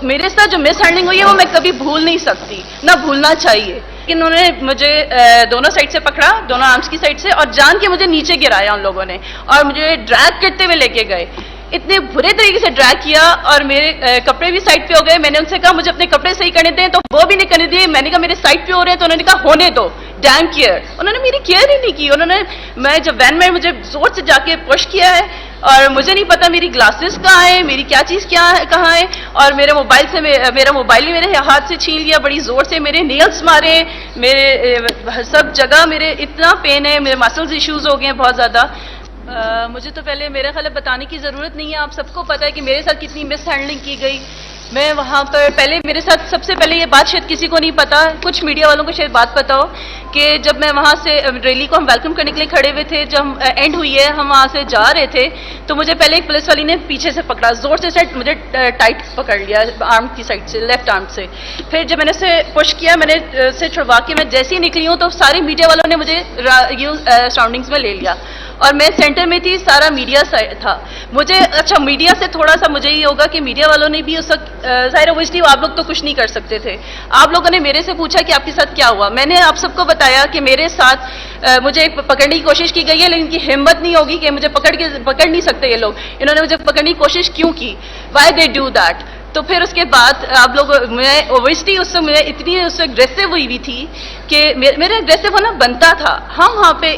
میرے ساتھ جو مس ہینڈلنگ ہوئی ہے وہ میں کبھی بھول نہیں سکتی، نہ بھولنا چاہیے. انہوں نے مجھے دونوں سائڈ سے پکڑا، دونوں آرمز کی سائڈ سے، اور جان کے مجھے نیچے گرایا ان لوگوں نے، اور مجھے ڈریگ کرتے ہوئے لے کے گئے. اتنے برے طریقے سے ڈریگ کیا، اور میرے کپڑے بھی سائڈ پہ ہو گئے. میں نے ان سے کہا مجھے اپنے کپڑے صحیح کرنے دیں، تو وہ بھی نہیں کرنے دیے. میں نے کہا میرے سائڈ پہ ہو رہے ہیں، تو انہوں نے کہا ہونے دو، ڈیم کیئر. انہوں نے میری کیئر ہی نہیں کی. انہوں نے میں جب وین میں مجھے زور سے جا کے پش کیا ہے، اور مجھے نہیں پتا میری گلاسز کہاں ہیں، میری کیا چیز کہاں ہے، اور میرے موبائل سے میرا موبائل بھی میرے ہاتھ سے چھین لیا بڑی زور سے. میرے نیلز مارے، میرے سب جگہ میرے اتنا پین ہے، میرے مسلز ایشوز ہو گئے ہیں بہت زیادہ. مجھے تو پہلے میرا خیال ہے بتانے کی ضرورت نہیں ہے، آپ سب کو پتا ہے کہ میرے ساتھ کتنی مس ہینڈلنگ کی گئی. میں وہاں پر پہلے میرے ساتھ سب سے پہلے یہ بات شاید کسی کو نہیں پتا، کچھ میڈیا والوں کو شاید بات پتا ہو کہ جب میں وہاں سے ریلی کو ہم ویلکم کرنے کے لیے کھڑے ہوئے تھے، جب اینڈ ہوئی ہے ہم وہاں سے جا رہے تھے، تو مجھے پہلے ایک پولیس والی نے پیچھے سے پکڑا، زور سے مجھے ٹائٹ پکڑ لیا آرم کی سائڈ سے، لیفٹ آرم سے. پھر جب میں نے اسے پش کیا، میں نے اسے چھڑوا کے میں جیسے ہی نکلی ہوں تو ساری میڈیا والوں نے مجھے سراؤنڈنگس میں لے لیا، اور میں سینٹر میں تھی، سارا میڈیا تھا. مجھے اچھا میڈیا سے تھوڑا سا مجھے یہ ہوگا کہ میڈیا والوں نے بھی اس وقت ظاہر اوبویسلی آپ لوگ تو کچھ نہیں کر سکتے تھے. آپ لوگوں نے میرے سے پوچھا کہ آپ کے ساتھ کیا ہوا. میں نے آپ سب کو بتایا کہ میرے ساتھ مجھے پکڑنے کی کوشش کی گئی ہے، لیکن ان کی ہمت نہیں ہوگی کہ مجھے پکڑ نہیں سکتے یہ لوگ. انہوں نے مجھے پکڑنے کی کوشش کیوں کی؟ Why they do that? تو پھر اس کے بعد آپ لوگ، میں اوبویسلی اس سے میں اتنی اس سے اگریسو ہوئی بھی تھی کہ میرے اگریسو ہونا بنتا تھا. ہم وہاں پہ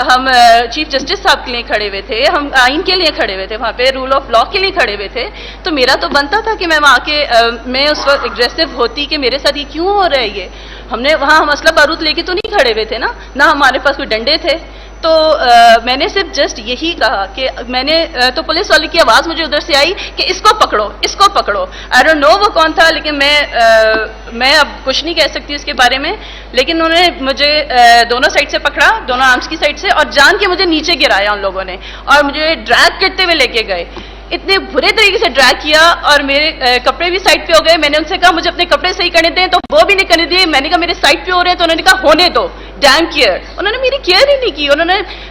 ہم چیف جسٹس صاحب کے لیے کھڑے ہوئے تھے، ہم آئین کے لیے کھڑے ہوئے تھے، وہاں پہ رول آف لا کے لیے کھڑے ہوئے تھے. تو میرا تو بنتا تھا کہ میں وہاں کے میں اس وقت اگریسو ہوتی کہ میرے ساتھ یہ کیوں ہو رہا ہے. یہ ہم اسلحہ بارود لے کے تو نہیں کھڑے ہوئے تھے نا، نہ ہمارے پاس کوئی ڈنڈے تھے. تو میں نے صرف جسٹ یہی کہا کہ میں نے تو پولیس والے کی آواز مجھے ادھر سے آئی کہ اس کو پکڑو، اس کو پکڑو. آئی ڈونٹ نو وہ کون تھا، لیکن میں اب کچھ نہیں کہہ سکتی اس کے بارے میں. لیکن انہوں نے مجھے دونوں سائڈ سے پکڑا، دونوں آرمز کی سائڈ سے، اور جان کے مجھے نیچے گرایا ان لوگوں نے، اور مجھے ڈریگ کرتے ہوئے لے کے گئے. اتنے برے طریقے سے ڈریگ کیا، اور میرے کپڑے بھی سائڈ پہ ہو گئے. میں نے ان سے کہا مجھے اپنے کپڑے صحیح کرنے دیں، تو وہ بھی نہیں کرنے دیے. میں نے کہا میرے سائڈ پہ ہو رہے ہیں، تو انہوں نے کہا ہونے دو، ڈیم کیئر. انہوں نے میری کیئر ہی نہیں کی.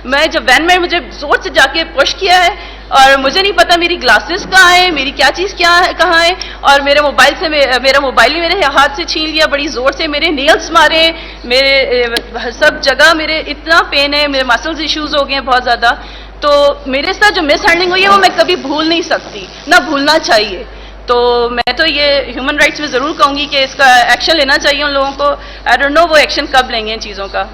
میں جب وین میں مجھے زور سے جا کے پش کیا ہے، اور مجھے نہیں پتا میری گلاسز کہاں ہیں، میری کیا چیز کہاں ہے، اور میرے موبائل سے میرا موبائل بھی میرے ہاتھ سے چھین لیا بڑی زور سے. میرے نیلز مارے، میرے سب جگہ میرے اتنا پین ہے، میرے مسلز ایشوز ہو گئے ہیں بہت زیادہ. تو میرے ساتھ جو مس ہینڈلنگ ہوئی ہے وہ میں کبھی بھول نہیں سکتی، نہ بھولنا چاہیے. تو میں تو یہ ہیومن رائٹس میں ضرور کہوں گی کہ اس کا ایکشن لینا چاہیے ان لوگوں کو. آئی ڈونٹ نو وہ ایکشن کب لیں گے ان چیزوں کا.